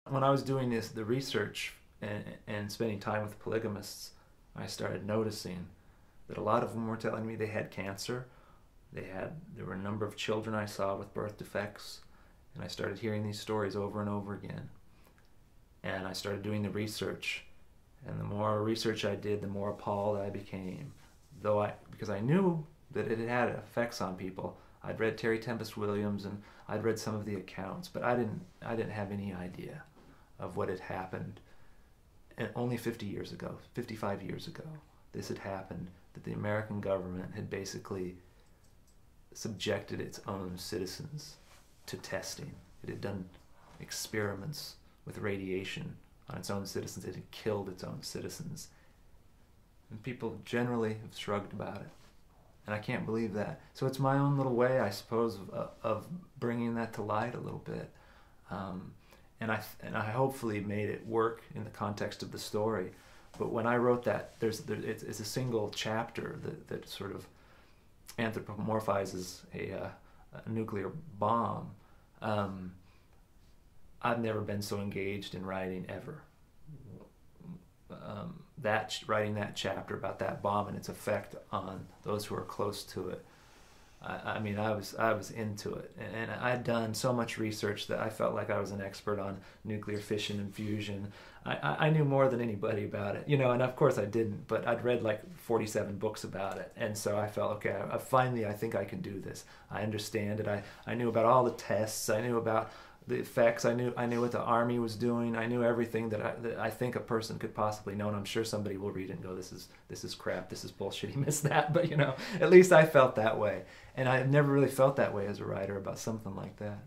When I was doing the research and spending time with polygamists, I started noticing that a lot of them were telling me they had cancer. There were a number of children I saw with birth defects, and I started hearing these stories over and over again. And I started doing the research, and the more research I did, the more appalled I became. Because I knew that it had effects on people. I'd read Terry Tempest Williams and I'd read some of the accounts, but I didn't have any idea of what had happened. And only 50 years ago, 55 years ago, this had happened, that the American government had basically subjected its own citizens to testing. It had done experiments with radiation on its own citizens. It had killed its own citizens. And people generally have shrugged about it. And I can't believe that. So it's my own little way, I suppose, of bringing that to light a little bit. And I hopefully made it work in the context of the story. But when I wrote that, it's a single chapter that sort of anthropomorphizes a nuclear bomb. I've never been so engaged in writing ever. Writing that chapter about that bomb and its effect on those who are close to it. I mean, I was into it, and I had done so much research that I felt like I was an expert on nuclear fission and fusion. I knew more than anybody about it, and of course I didn't, but I'd read like 47 books about it, and so I felt, okay, finally I think I can do this. I understand it. I knew about all the tests. I knew about the effects. I knew what the Army was doing. I knew everything that I think a person could possibly know, and I'm sure somebody will read it and go, this is crap, this is bullshit, he missed that. But at least I felt that way, and I've never really felt that way as a writer about something like that.